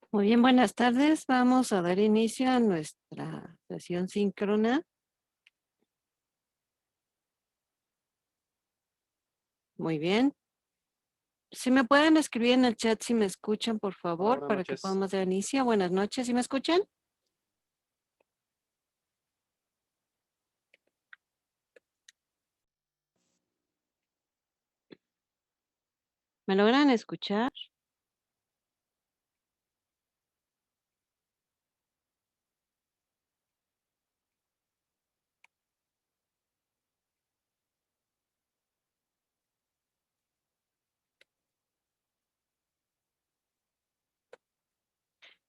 Muy bien, buenas tardes. Vamos a dar inicio a nuestra sesión síncrona. Muy bien. Si me pueden escribir en el chat si me escuchan, por favor, Buenas para que noches. podamos dar inicio. Buenas noches. ¿Sí me escuchan? ¿Me logran escuchar?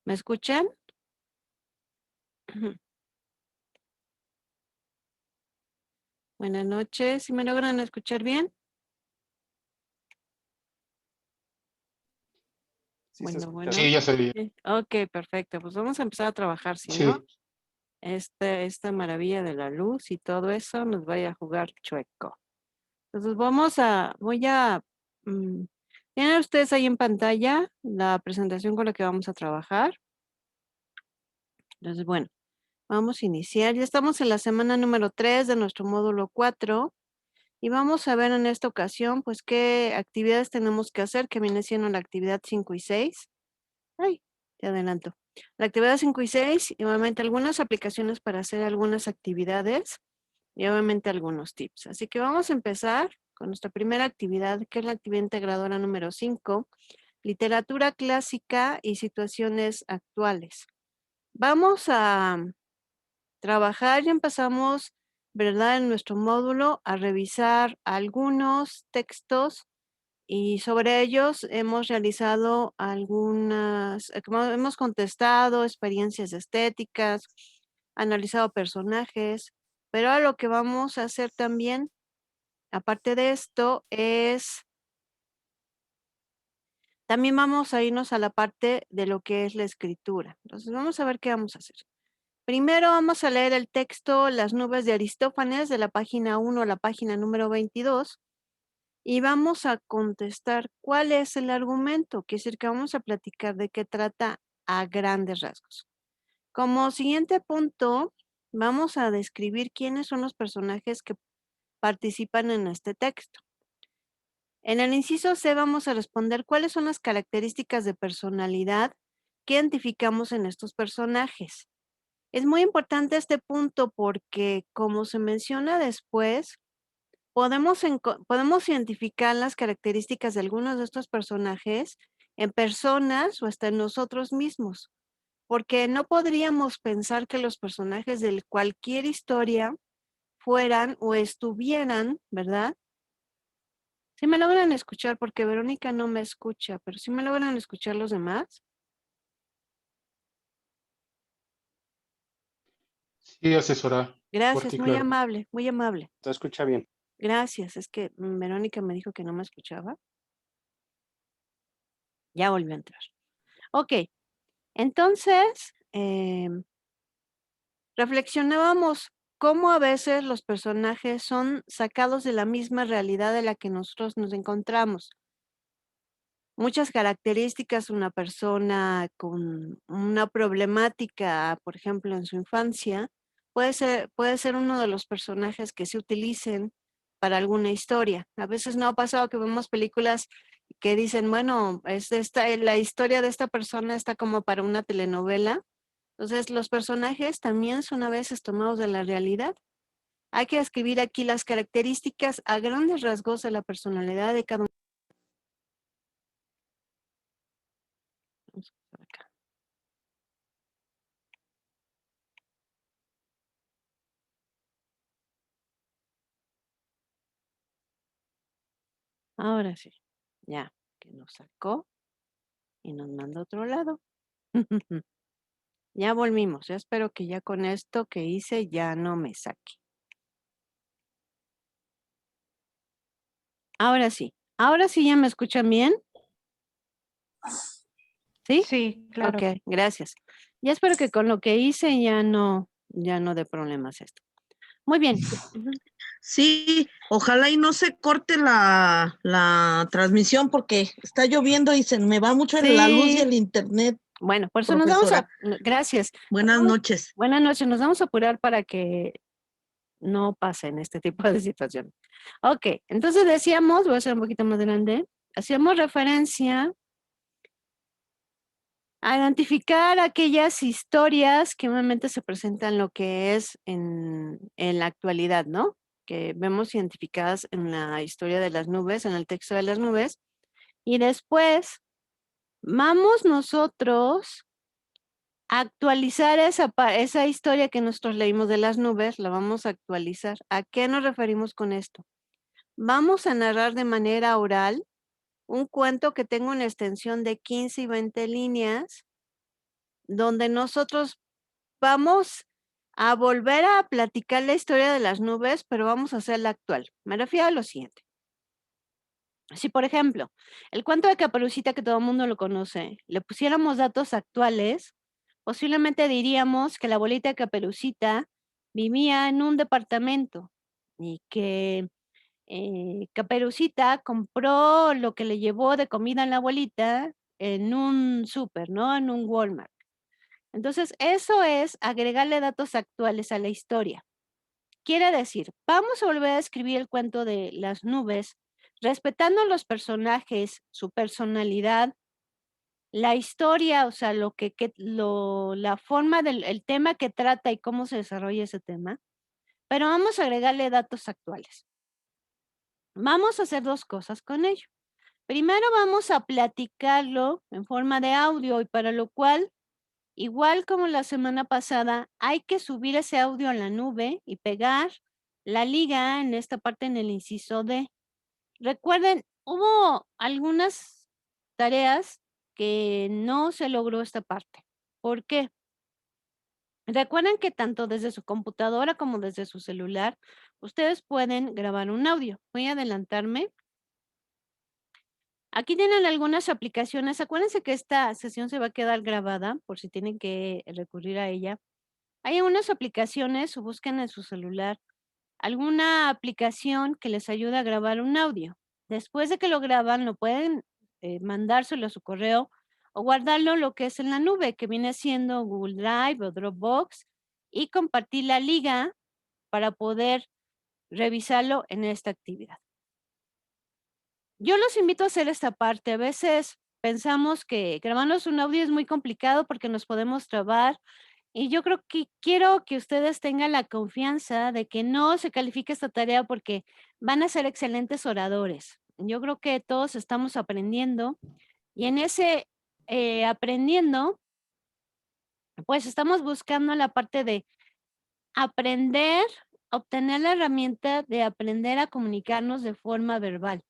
¿Me escuchan? Buenas noches. ¿Sí me logran escuchar bien? Sí, se escucha. Sí, ya se oye. Ok, perfecto. Pues vamos a empezar a trabajar, si Sí. no, esta maravilla de la luz y todo eso nos vaya a jugar chueco. Entonces mm, ¿tienen ustedes ahí en pantalla la presentación con la que vamos a trabajar? Entonces, bueno, vamos a iniciar. Ya estamos en la semana número 3 de nuestro módulo 4 y vamos a ver en esta ocasión, pues, qué actividades tenemos que hacer, que viene siendo la actividad 5 y 6. Ay, te adelanto. La actividad 5 y 6, y obviamente algunas aplicaciones para hacer algunas actividades y obviamente algunos tips. Así que vamos a empezar con nuestra primera actividad, que es la actividad integradora número 5, literatura clásica y situaciones actuales. Vamos a trabajar, ya empezamos, ¿verdad? En nuestro módulo a revisar algunos textos y sobre ellos hemos realizado hemos contestado experiencias estéticas, analizado personajes, pero ahora lo que vamos a hacer también, aparte de esto, también vamos a irnos a la parte de lo que es la escritura. Entonces, vamos a ver qué vamos a hacer. Primero vamos a leer el texto Las nubes de Aristófanes, de la página 1 a la página número 22, y vamos a contestar cuál es el argumento, que es decir, que vamos a platicar de qué trata a grandes rasgos. Como siguiente punto, vamos a describir quiénes son los personajes que participan en este texto. En el inciso C vamos a responder cuáles son las características de personalidad que identificamos en estos personajes. Es muy importante este punto porque, como se menciona después, podemos identificar las características de algunos de estos personajes en personas o hasta en nosotros mismos, porque no podríamos pensar que los personajes de cualquier historia fueran o estuvieran, ¿verdad? Sí me logran escuchar, porque Verónica no me escucha, pero sí me logran escuchar los demás. Sí, asesora. Fuerte Gracias, y muy claro. amable, muy amable. Se escucha bien. Gracias, es que Verónica me dijo que no me escuchaba. Ya volvió a entrar. Ok, entonces, reflexionábamos cómo a veces los personajes son sacados de la misma realidad de la que nosotros nos encontramos. Muchas características, una persona con una problemática, por ejemplo, en su infancia, puede ser uno de los personajes que se utilicen para alguna historia. A veces no ha pasado que vemos películas que dicen, bueno, la historia de esta persona está como para una telenovela. Entonces, los personajes también son a veces tomados de la realidad. Hay que escribir aquí las características a grandes rasgos de la personalidad de cada uno. Vamos a pasar acá. Ahora sí, ya, que nos sacó y nos mandó a otro lado. Ya volvimos, ya espero que ya con esto que hice ya no me saque. Ahora sí ya me escuchan bien. ¿Sí? Sí, claro. Ok, gracias. Ya espero que con lo que hice ya no dé problemas esto. Muy bien. Sí, ojalá y no se corte la transmisión porque está lloviendo y se me va mucho la luz y el internet. Bueno, por eso profesora. Gracias. Buenas noches. Buenas noches, nos vamos a apurar para que no pasen este tipo de situaciones. Ok, entonces decíamos, voy a hacer un poquito más grande, hacíamos referencia a identificar aquellas historias que normalmente se presentan lo que es en la actualidad, ¿no? Que vemos identificadas en la historia de las nubes, en el texto de las nubes. Y después vamos nosotros a actualizar esa historia que nosotros leímos de las nubes, la vamos a actualizar. ¿A qué nos referimos con esto? Vamos a narrar de manera oral un cuento que tenga una extensión de 15 y 20 líneas, donde nosotros vamos a volver a platicar la historia de las nubes, pero vamos a hacerla actual. Me refiero a lo siguiente. Si, por ejemplo, el cuento de Caperucita, que todo el mundo lo conoce, le pusiéramos datos actuales, posiblemente diríamos que la abuelita de Caperucita vivía en un departamento y que Caperucita compró lo que le llevó de comida a la abuelita en un súper, ¿no? En un Walmart. Entonces, eso es agregarle datos actuales a la historia. Quiere decir, vamos a volver a escribir el cuento de las nubes, respetando a los personajes, su personalidad, la historia, o sea, la forma del tema que trata y cómo se desarrolla ese tema, pero vamos a agregarle datos actuales. Vamos a hacer dos cosas con ello. Primero vamos a platicarlo en forma de audio y para lo cual, igual como la semana pasada, hay que subir ese audio a la nube y pegar la liga en esta parte en el inciso D. Recuerden, hubo algunas tareas que no se logró esta parte. ¿Por qué? Recuerden que tanto desde su computadora como desde su celular, ustedes pueden grabar un audio. Voy a adelantarme. Aquí tienen algunas aplicaciones. Acuérdense que esta sesión se va a quedar grabada por si tienen que recurrir a ella. Hay unas aplicaciones o busquen en su celular alguna aplicación que les ayude a grabar un audio. Después de que lo graban, lo pueden mandárselo a su correo o guardarlo lo que es en la nube, que viene siendo Google Drive o Dropbox, y compartir la liga para poder revisarlo en esta actividad. Yo los invito a hacer esta parte. A veces pensamos que grabarnos un audio es muy complicado porque nos podemos trabar. Y yo creo que quiero que ustedes tengan la confianza de que no se califique esta tarea porque van a ser excelentes oradores. Yo creo que todos estamos aprendiendo y en ese aprendiendo, pues estamos buscando la parte de aprender, obtener la herramienta de aprender a comunicarnos de forma verbal.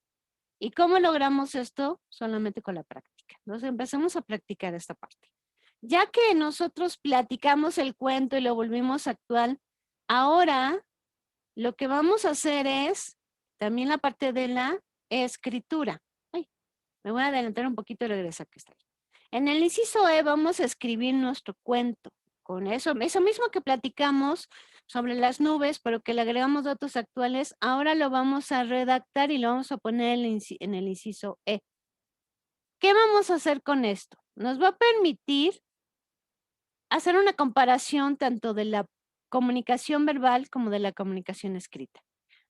¿Y cómo logramos esto? Solamente con la práctica. Entonces empezamos a practicar esta parte. Ya que nosotros platicamos el cuento y lo volvimos actual, ahora lo que vamos a hacer es también la parte de la escritura. Ay, me voy a adelantar un poquito y regresar que está ahí. En el inciso E vamos a escribir nuestro cuento. Con eso mismo que platicamos sobre las nubes, pero que le agregamos datos actuales, ahora lo vamos a redactar y lo vamos a poner en el inciso E. ¿Qué vamos a hacer con esto? Nos va a permitir hacer una comparación tanto de la comunicación verbal como de la comunicación escrita.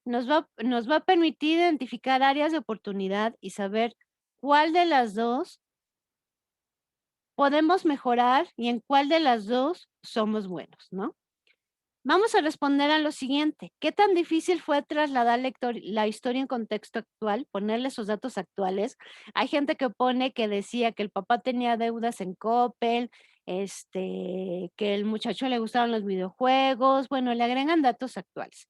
Nos va a permitir identificar áreas de oportunidad y saber cuál de las dos podemos mejorar y en cuál de las dos somos buenos, ¿no? Vamos a responder a lo siguiente. ¿Qué tan difícil fue trasladar la historia en contexto actual, ponerle esos datos actuales? Hay gente que pone que decía que el papá tenía deudas en Coppel, que el muchacho le gustaban los videojuegos. Bueno, le agregan datos actuales.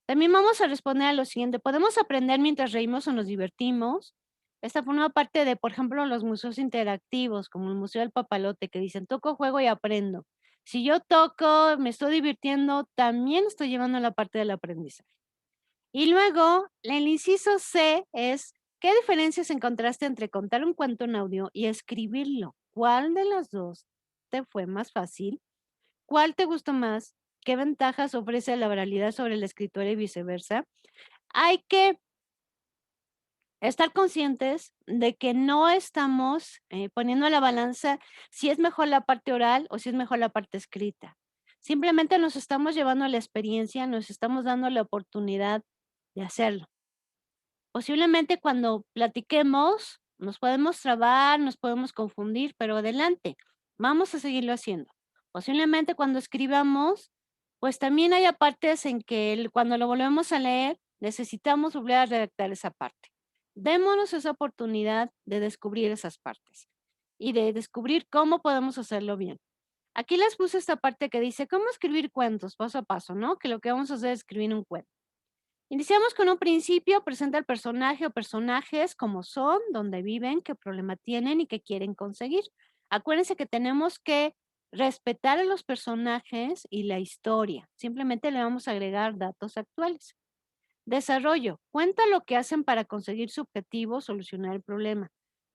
También vamos a responder a lo siguiente. ¿Podemos aprender mientras reímos o nos divertimos? Esta forma parte de, por ejemplo, los museos interactivos, como el Museo del Papalote, que dicen, toco, juego y aprendo. Si yo toco, me estoy divirtiendo, también estoy llevando la parte del aprendizaje. Y luego, el inciso C es, ¿qué diferencias encontraste entre contar un cuento en audio y escribirlo? ¿Cuál de las dos te fue más fácil? ¿Cuál te gustó más? qué ventajas ofrece la oralidad sobre la escritura y viceversa, hay que estar conscientes de que no estamos poniendo en la balanza si es mejor la parte oral o si es mejor la parte escrita. Simplemente nos estamos llevando a la experiencia, nos estamos dando la oportunidad de hacerlo. Posiblemente cuando platiquemos nos podemos trabar, nos podemos confundir, pero adelante, vamos a seguirlo haciendo. Posiblemente cuando escribamos, pues también haya partes en que cuando lo volvemos a leer, necesitamos volver a redactar esa parte. Démonos esa oportunidad de descubrir esas partes y de descubrir cómo podemos hacerlo bien. Aquí les puse esta parte que dice cómo escribir cuentos paso a paso, ¿no? Que lo que vamos a hacer es escribir un cuento. Iniciamos con un principio, presenta el personaje o personajes como son, dónde viven, qué problema tienen y qué quieren conseguir. Acuérdense que tenemos que respetar a los personajes y la historia. Simplemente le vamos a agregar datos actuales. Desarrollo. Cuenta lo que hacen para conseguir su objetivo, solucionar el problema.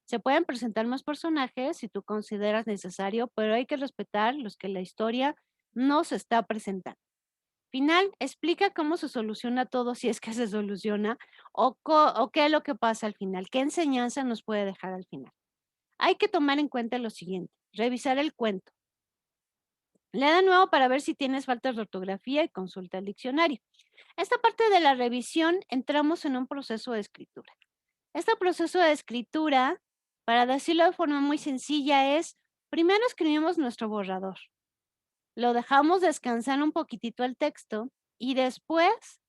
Se pueden presentar más personajes si tú consideras necesario, pero hay que respetar los que la historia nos está presentando. Final, explica cómo se soluciona todo, si es que se soluciona, o qué es lo que pasa al final, qué enseñanza nos puede dejar al final. Hay que tomar en cuenta lo siguiente, revisar el cuento. Lee de nuevo para ver si tienes faltas de ortografía y consulta el diccionario. Esta parte de la revisión entramos en un proceso de escritura. Este proceso de escritura, para decirlo de forma muy sencilla, es primero escribimos nuestro borrador. Lo dejamos descansar un poquitito el texto y después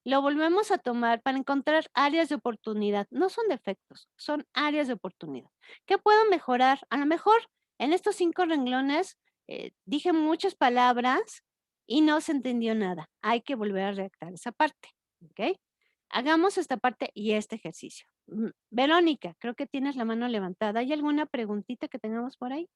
lo volvemos a tomar para encontrar áreas de oportunidad. No son defectos, son áreas de oportunidad. ¿Qué puedo mejorar? A lo mejor en estos 5 renglones dije muchas palabras y no se entendió nada. Hay que volver a redactar esa parte. ¿Ok? Hagamos esta parte y este ejercicio. Verónica, creo que tienes la mano levantada. ¿Hay alguna preguntita que tengamos por ahí?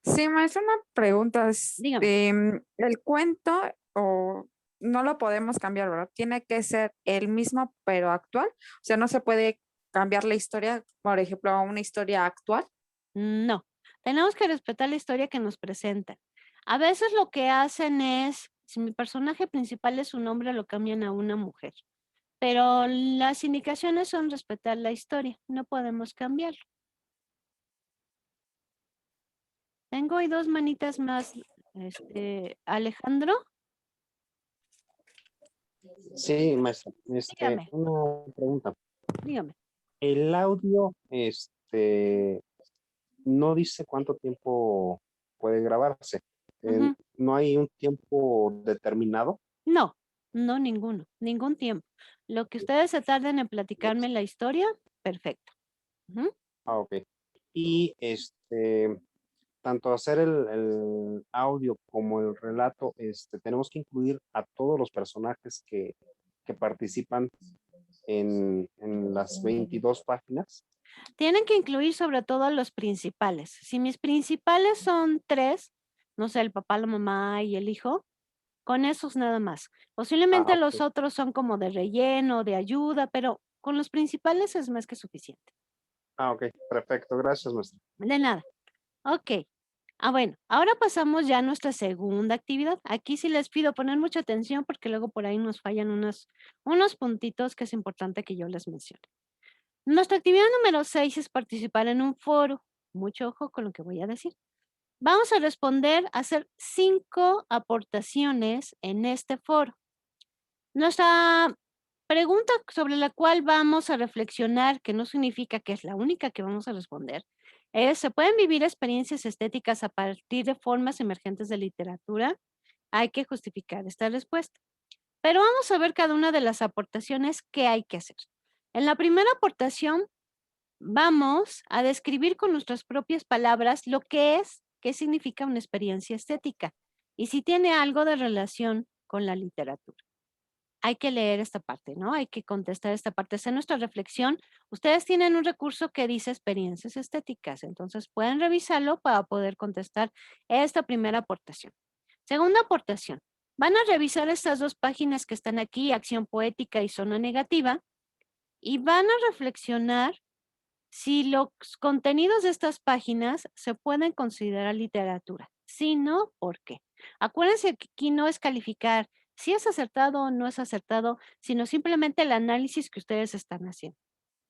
Sí, maestra, una pregunta. Dígame. El cuento o no lo podemos cambiar, ¿verdad? Tiene que ser el mismo, pero actual. O sea, no se puede cambiar la historia, por ejemplo, a una historia actual. No, tenemos que respetar la historia que nos presentan. A veces lo que hacen es, si mi personaje principal es un hombre, lo cambian a una mujer. Pero las indicaciones son respetar la historia, no podemos cambiarlo. Tengo hoy 2 manitas más, Alejandro. Sí, maestra. Dígame, Una pregunta. dígame. El audio, no dice cuánto tiempo puede grabarse. Ujú. ¿No hay un tiempo determinado? No, no ninguno, ningún tiempo. Lo que ustedes se tarden en platicarme la historia, perfecto. Ujú. Ah, ok. Y tanto hacer el audio como el relato, tenemos que incluir a todos los personajes que participan en las 22 páginas. Tienen que incluir sobre todo los principales. Si mis principales son 3, no sé, el papá, la mamá y el hijo, con esos nada más. Posiblemente Ah, los ok. otros son como de relleno, de ayuda, pero con los principales es más que suficiente. Ah, ok, perfecto. Gracias, maestra. De nada. Ok. Bueno, ahora pasamos ya a nuestra segunda actividad. Aquí sí les pido poner mucha atención porque luego por ahí nos fallan unos puntitos que es importante que yo les mencione. Nuestra actividad número 6 es participar en un foro. Mucho ojo con lo que voy a decir. Vamos a responder, a hacer 5 aportaciones en este foro. Nuestra pregunta sobre la cual vamos a reflexionar, que no significa que es la única que vamos a responder, es, ¿se pueden vivir experiencias estéticas a partir de formas emergentes de literatura? Hay que justificar esta respuesta. Pero vamos a ver cada una de las aportaciones que hay que hacer. En la primera aportación, vamos a describir con nuestras propias palabras lo que es, qué significa una experiencia estética y si tiene algo de relación con la literatura. Hay que leer esta parte, ¿no? Hay que contestar esta parte. Esa es nuestra reflexión. Ustedes tienen un recurso que dice experiencias estéticas, entonces pueden revisarlo para poder contestar esta primera aportación. Segunda aportación. Van a revisar estas 2 páginas que están aquí, acción poética y zona negativa, y van a reflexionar si los contenidos de estas páginas se pueden considerar literatura. sino por qué. Acuérdense que aquí no es calificar si es acertado o no es acertado, sino simplemente el análisis que ustedes están haciendo.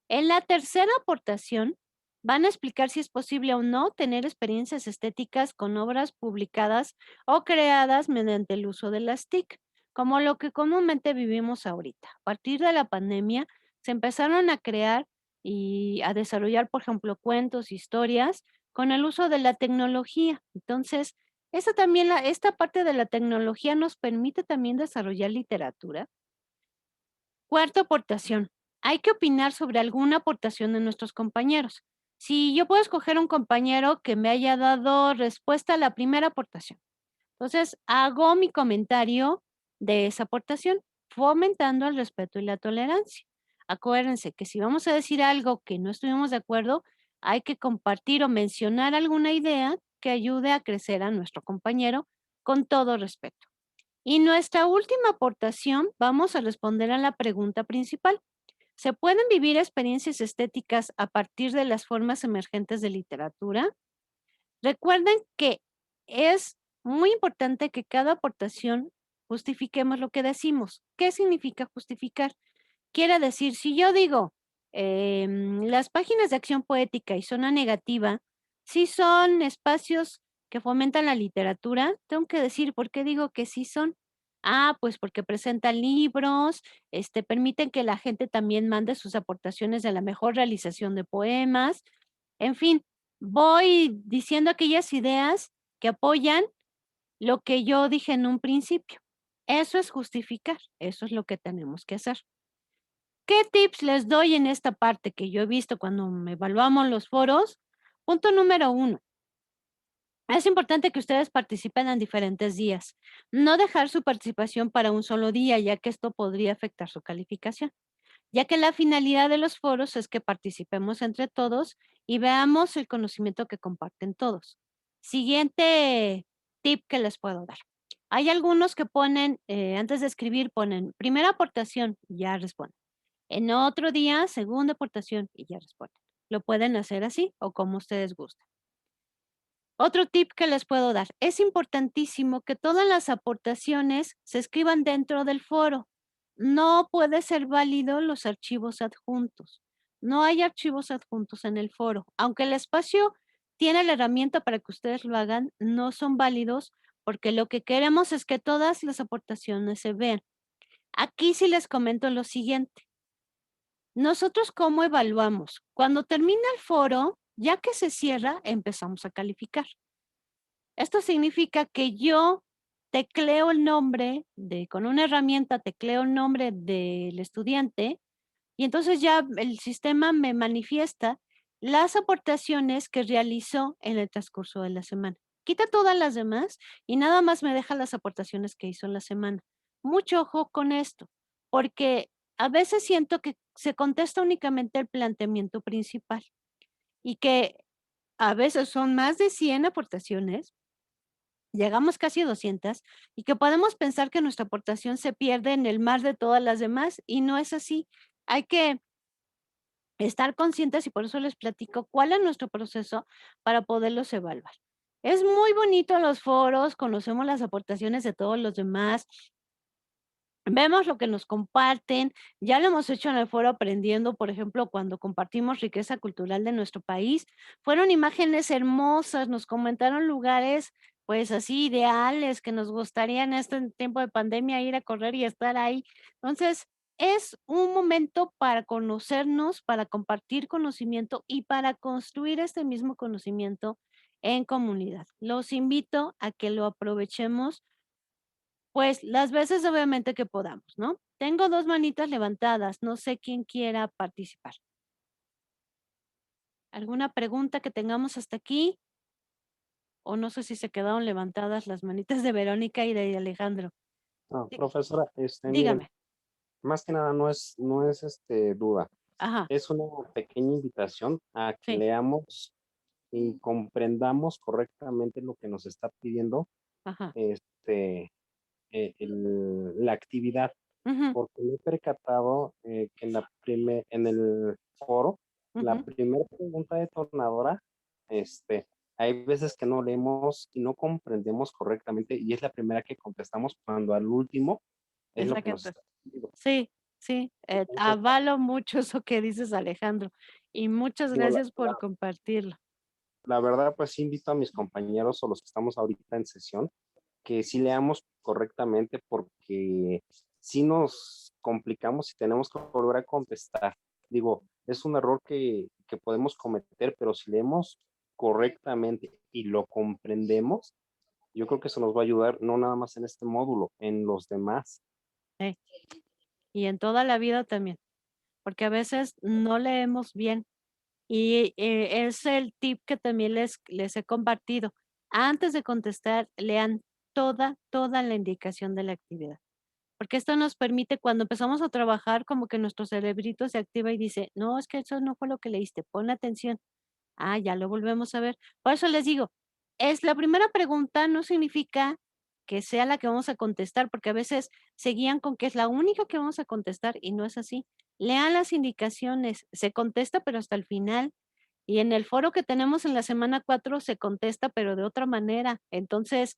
En la tercera aportación, van a explicar si es posible o no tener experiencias estéticas con obras publicadas o creadas mediante el uso de las TIC, como lo que comúnmente vivimos ahorita. A partir de la pandemia, se empezaron a crear y a desarrollar, por ejemplo, cuentos, historias, con el uso de la tecnología. Entonces, esta parte de la tecnología nos permite también desarrollar literatura. Cuarta aportación. Hay que opinar sobre alguna aportación de nuestros compañeros. Si yo puedo escoger un compañero que me haya dado respuesta a la primera aportación, entonces hago mi comentario de esa aportación, fomentando el respeto y la tolerancia. Acuérdense que si vamos a decir algo que no estuvimos de acuerdo, hay que compartir o mencionar alguna idea que ayude a crecer a nuestro compañero con todo respeto. Y nuestra última aportación, vamos a responder a la pregunta principal. ¿Se pueden vivir experiencias estéticas a partir de las formas emergentes de literatura? Recuerden que es muy importante que cada aportación justifiquemos lo que decimos. ¿Qué significa justificar? Quiere decir, si yo digo, las páginas de acción poética y zona negativa, sí son espacios que fomentan la literatura, tengo que decir por qué digo que sí son. Ah, pues porque presentan libros, permiten que la gente también mande sus aportaciones de la mejor realización de poemas. En fin, voy diciendo aquellas ideas que apoyan lo que yo dije en un principio. Eso es justificar, eso es lo que tenemos que hacer. ¿Qué tips les doy en esta parte que yo he visto cuando evaluamos los foros? Punto número 1. Es importante que ustedes participen en diferentes días. No dejar su participación para un solo día, ya que esto podría afectar su calificación. Ya que la finalidad de los foros es que participemos entre todos y veamos el conocimiento que comparten todos. Siguiente tip que les puedo dar. Hay algunos que ponen, antes de escribir, ponen primera aportación, ya responden. En otro día, segunda aportación y ya responden. Lo pueden hacer así o como ustedes gusten. Otro tip que les puedo dar. Es importantísimo que todas las aportaciones se escriban dentro del foro. No puede ser válido los archivos adjuntos. No hay archivos adjuntos en el foro. Aunque el espacio tiene la herramienta para que ustedes lo hagan, no son válidos porque lo que queremos es que todas las aportaciones se vean. Aquí sí les comento lo siguiente. Nosotros, ¿cómo evaluamos? Cuando termina el foro, ya que se cierra, empezamos a calificar. Esto significa que yo tecleo el nombre con una herramienta tecleo el nombre del estudiante y entonces ya el sistema me manifiesta las aportaciones que realizó en el transcurso de la semana. Quita todas las demás y nada más me deja las aportaciones que hizo en la semana. Mucho ojo con esto, porque a veces siento que se contesta únicamente el planteamiento principal y que a veces son más de 100 aportaciones, llegamos casi a 200 y que podemos pensar que nuestra aportación se pierde en el mar de todas las demás y no es así. Hay que estar conscientes y por eso les platico cuál es nuestro proceso para poderlos evaluar. Es muy bonito los foros, conocemos las aportaciones de todos los demás, vemos lo que nos comparten, ya lo hemos hecho en el foro aprendiendo, por ejemplo, cuando compartimos riqueza cultural de nuestro país, fueron imágenes hermosas, nos comentaron lugares pues así ideales que nos gustaría en este tiempo de pandemia ir a correr y estar ahí. Entonces, es un momento para conocernos, para compartir conocimiento y para construir este mismo conocimiento en comunidad. Los invito a que lo aprovechemos pues las veces obviamente que podamos, ¿no? Tengo 2 manitas levantadas, no sé quién quiera participar. ¿Alguna pregunta que tengamos hasta aquí? O no sé si se quedaron levantadas las manitas de Verónica y de Alejandro. No, Sí, profesora, miren, dígame. más que nada no es duda, Ajá, es una pequeña invitación a que sí, leamos y comprendamos correctamente lo que nos está pidiendo ajá. la actividad, Ujú, porque me he percatado que en el foro, la ujú, primera pregunta detonadora Hay veces que no leemos y no comprendemos correctamente y es la primera que contestamos cuando al último es Es lo la que que nos está pidiendo. sí, sí, Entonces, avalo mucho eso que dices, Alejandro, y muchas digo, gracias por compartirlo. la verdad, pues sí invito a mis compañeros o los que estamos ahorita en sesión que sí leamos correctamente porque si nos complicamos y tenemos que volver a contestar. Digo, es un error que podemos cometer, pero si leemos correctamente y lo comprendemos, yo creo que eso nos va a ayudar no nada más en este módulo, en los demás. Y en toda la vida también, porque a veces no leemos bien. Y es el tip que también les he compartido. Antes de contestar, lean toda la indicación de la actividad. Porque esto nos permite, cuando empezamos a trabajar, como que nuestro cerebrito se activa y dice, no, es que eso no fue lo que leíste, pon atención. Ah, ya lo volvemos a ver. Por eso les digo, es la primera pregunta, no significa que sea la que vamos a contestar, porque a veces se guían con que es la única que vamos a contestar y no es así. Lean las indicaciones, se contesta, pero hasta el final. Y en el foro que tenemos en la semana 4 se contesta, pero de otra manera. Entonces,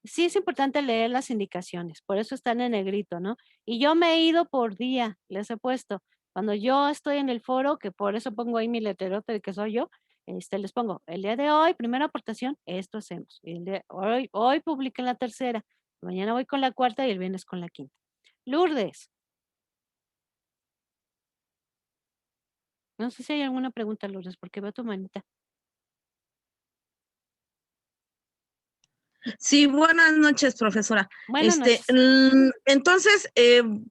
sí es importante leer las indicaciones, por eso están en negrito, ¿no? Y yo me he ido por día, les he puesto. Cuando yo estoy en el foro, que por eso pongo ahí mi letrerote de que soy yo, les pongo, el día de hoy, primera aportación, esto hacemos. Hoy publiqué la tercera, mañana voy con la cuarta y el viernes con la quinta. Lourdes, no sé si hay alguna pregunta, Lourdes, porque veo tu manita. Sí, buenas noches, profesora. Buenas noches. Entonces,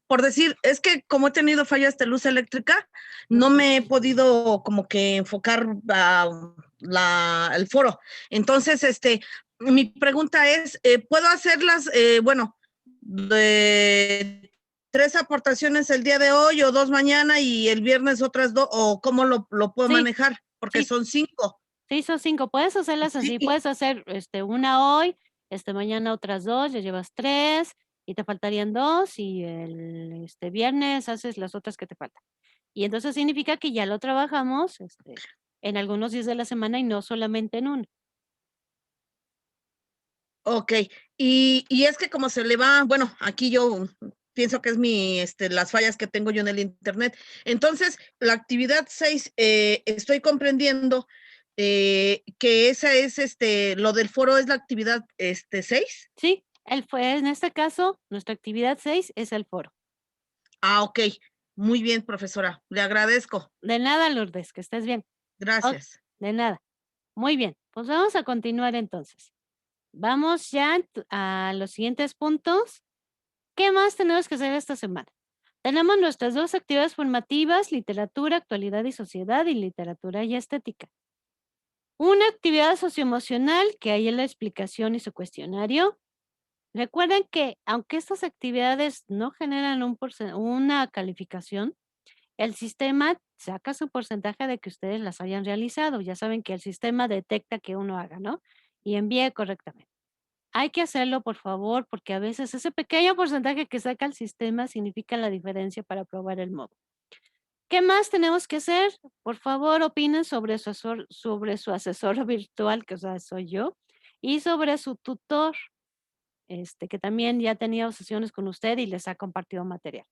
por decir, es que como he tenido fallas de luz eléctrica, no me he podido como que enfocar el foro. Entonces, mi pregunta es, ¿puedo hacerlas, bueno, de 3 aportaciones el día de hoy o 2 mañana y el viernes otras 2, o cómo lo puedo Sí, manejar? Porque sí. son 5. Sí, son 5. Puedes hacerlas Sí, así, puedes hacer, una hoy, mañana otras 2, ya llevas 3 y te faltarían 2 y el, viernes haces las otras que te faltan. Y entonces significa que ya lo trabajamos, en algunos días de la semana y no solamente en uno. Ok, y es que como se le va, bueno, aquí yo pienso que es las fallas que tengo yo en el internet. Entonces, la actividad 6, estoy comprendiendo que esa es, lo del foro es la actividad, 6. Sí, en este caso, nuestra actividad 6 es el foro. Ah, ok, muy bien, profesora, le agradezco. De nada, Lourdes, que estés bien. Gracias. De nada. Muy bien, pues vamos a continuar entonces. Vamos ya a los siguientes puntos. ¿Qué más tenemos que hacer esta semana? Tenemos nuestras 2 actividades formativas, literatura, actualidad y sociedad, y literatura y estética. Una actividad socioemocional, que hay en la explicación y su cuestionario. Recuerden que aunque estas actividades no generan una calificación, el sistema saca su porcentaje de que ustedes las hayan realizado. Ya saben que el sistema detecta que uno haga, ¿no? Y envíe correctamente. Hay que hacerlo, por favor, porque a veces ese pequeño porcentaje que saca el sistema significa la diferencia para aprobar el módulo. ¿Qué más tenemos que hacer? Por favor, opinen sobre su asesor virtual, que soy yo, y sobre su tutor, que también ya ha tenido sesiones con usted y les ha compartido material.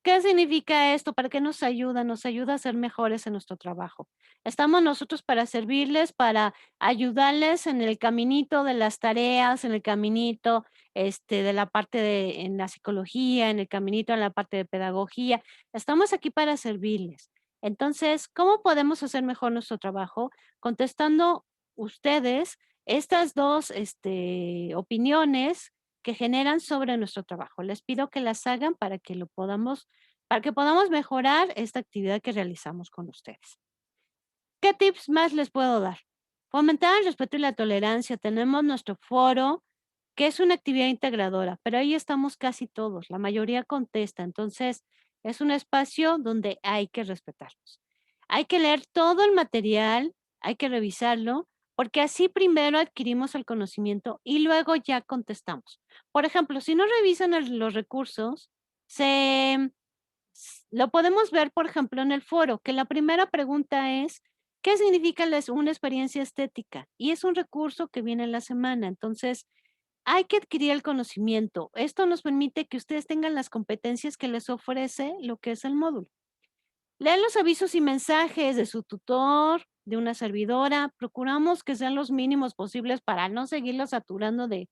¿Qué significa esto? ¿Para qué nos ayuda? Nos ayuda a ser mejores en nuestro trabajo. Estamos nosotros para servirles, para ayudarles en el caminito de las tareas, en el caminito de la parte en la psicología, en el caminito en la parte de pedagogía. Estamos aquí para servirles. Entonces, ¿cómo podemos hacer mejor nuestro trabajo? Contestando ustedes estas 2 opiniones que generan sobre nuestro trabajo. Les pido que las hagan para que podamos mejorar esta actividad que realizamos con ustedes. ¿Qué tips más les puedo dar? Fomentar el respeto y la tolerancia. Tenemos nuestro foro, que es una actividad integradora, pero ahí estamos casi todos, la mayoría contesta, entonces es un espacio donde hay que respetarlos. Hay que leer todo el material, hay que revisarlo, porque así primero adquirimos el conocimiento y luego ya contestamos. Por ejemplo, si no revisan los recursos, lo podemos ver, por ejemplo, en el foro, que la primera pregunta es, ¿Qué significa una experiencia estética? Y es un recurso que viene en la semana. Entonces, hay que adquirir el conocimiento. Esto nos permite que ustedes tengan las competencias que les ofrece lo que es el módulo. Lean los avisos y mensajes de su tutor, de una servidora. Procuramos que sean los mínimos posibles para no seguirlos saturando de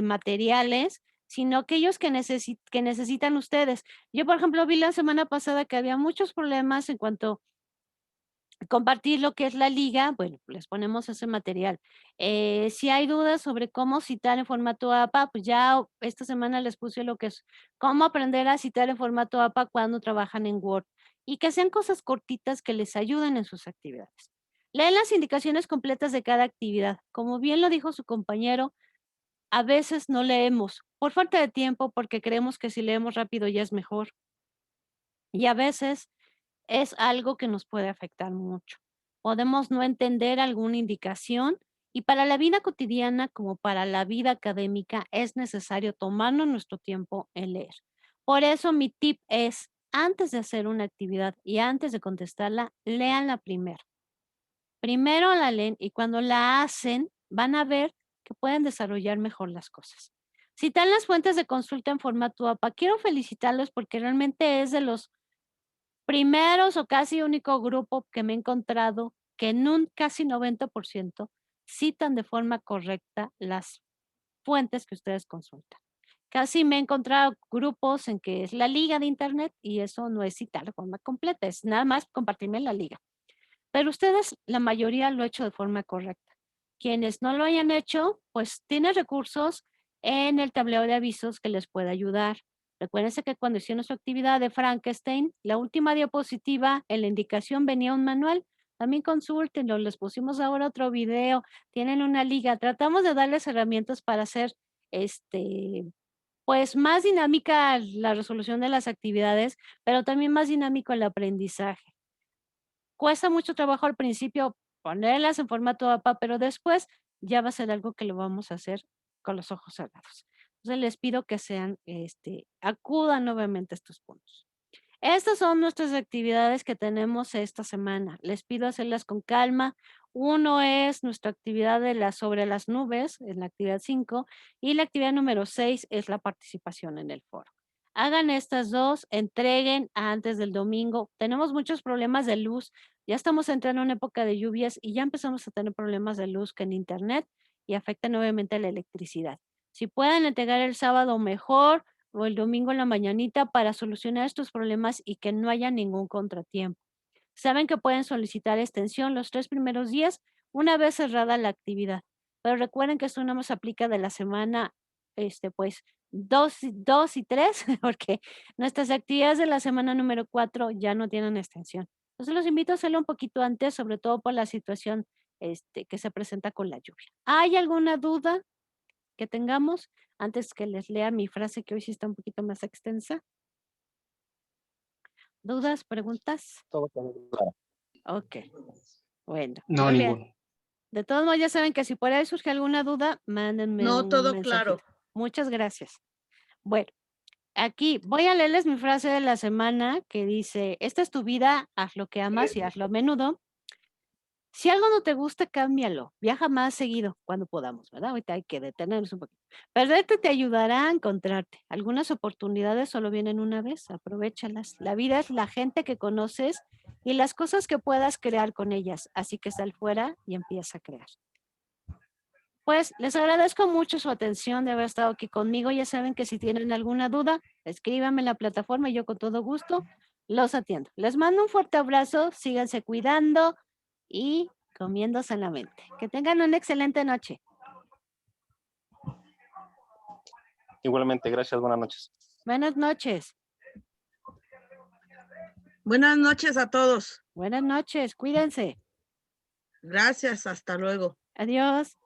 materiales, sino aquellos que necesitan ustedes. Yo, por ejemplo, vi la semana pasada que había muchos problemas en cuanto a compartir lo que es la liga. Bueno, les ponemos ese material. Si hay dudas sobre cómo citar en formato APA, pues ya esta semana les puse lo que es cómo aprender a citar en formato APA cuando trabajan en Word y que sean cosas cortitas que les ayuden en sus actividades. Leen las indicaciones completas de cada actividad. Como bien lo dijo su compañero, a veces no leemos por falta de tiempo porque creemos que si leemos rápido ya es mejor. Y a veces es algo que nos puede afectar mucho. Podemos no entender alguna indicación y para la vida cotidiana como para la vida académica es necesario tomarnos nuestro tiempo en leer. Por eso mi tip es, antes de hacer una actividad y antes de contestarla, léanla primero. Primero la leen y cuando la hacen van a ver que pueden desarrollar mejor las cosas. Citan las fuentes de consulta en formato APA. Quiero felicitarlos porque realmente es de los primeros o casi único grupo que me he encontrado que en un casi 90% citan de forma correcta las fuentes que ustedes consultan. Casi me he encontrado grupos en que es la liga de internet y eso no es citar de forma completa, es nada más compartirme la liga. Pero ustedes, la mayoría lo ha hecho de forma correcta. Quienes no lo hayan hecho, pues tienen recursos en el tablero de avisos que les puede ayudar. Recuérdense que cuando hicieron su actividad de Frankenstein, la última diapositiva, en la indicación venía un manual. También consúltenlo, les pusimos ahora otro video, tienen una liga. Tratamos de darles herramientas para hacer pues más dinámica la resolución de las actividades, pero también más dinámico el aprendizaje. Cuesta mucho trabajo al principio ponerlas en formato APA, pero después ya va a ser algo que lo vamos a hacer con los ojos cerrados. Entonces les pido que acudan nuevamente a estos puntos. Estas son nuestras actividades que tenemos esta semana. Les pido hacerlas con calma. Uno es nuestra actividad sobre las nubes, en la actividad 5, y la actividad número 6 es la participación en el foro. Hagan estas dos, entreguen antes del domingo. Tenemos muchos problemas de luz. Ya estamos entrando en una época de lluvias y ya empezamos a tener problemas de luz que en internet y afectan obviamente la electricidad. Si pueden entregar el sábado mejor, o el domingo en la mañanita para solucionar estos problemas y que no haya ningún contratiempo. Saben que pueden solicitar extensión los 3 primeros días una vez cerrada la actividad, pero recuerden que esto no nos aplica de la semana, pues 2 y 3, porque nuestras actividades de la semana número 4 ya no tienen extensión. Entonces los invito a hacerlo un poquito antes, sobre todo por la situación que se presenta con la lluvia. ¿Hay alguna duda que tengamos antes que les lea mi frase que hoy sí está un poquito más extensa? ¿Dudas, preguntas? Todo claro. Ok, bueno. No, Muy bien. ninguno. De todos modos, ya saben que si por ahí surge alguna duda, mándenme No, un todo mensajito. claro. Muchas gracias. Bueno, aquí voy a leerles mi frase de la semana que dice, esta es tu vida, haz lo que amas y hazlo a menudo. Si algo no te gusta, cámbialo. Viaja más seguido cuando podamos, ¿verdad? Ahorita hay que detenernos un poquito. Perderte te ayudará a encontrarte. Algunas oportunidades solo vienen una vez, aprovéchalas. La vida es la gente que conoces y las cosas que puedas crear con ellas. Así que sal fuera y empieza a crear. Pues les agradezco mucho su atención de haber estado aquí conmigo. Ya saben que si tienen alguna duda, escríbanme en la plataforma y yo con todo gusto los atiendo. Les mando un fuerte abrazo, síganse cuidando y comiendo sanamente. Que tengan una excelente noche. Igualmente, gracias, buenas noches. Buenas noches. Buenas noches a todos. Buenas noches, cuídense. Gracias, hasta luego. Adiós.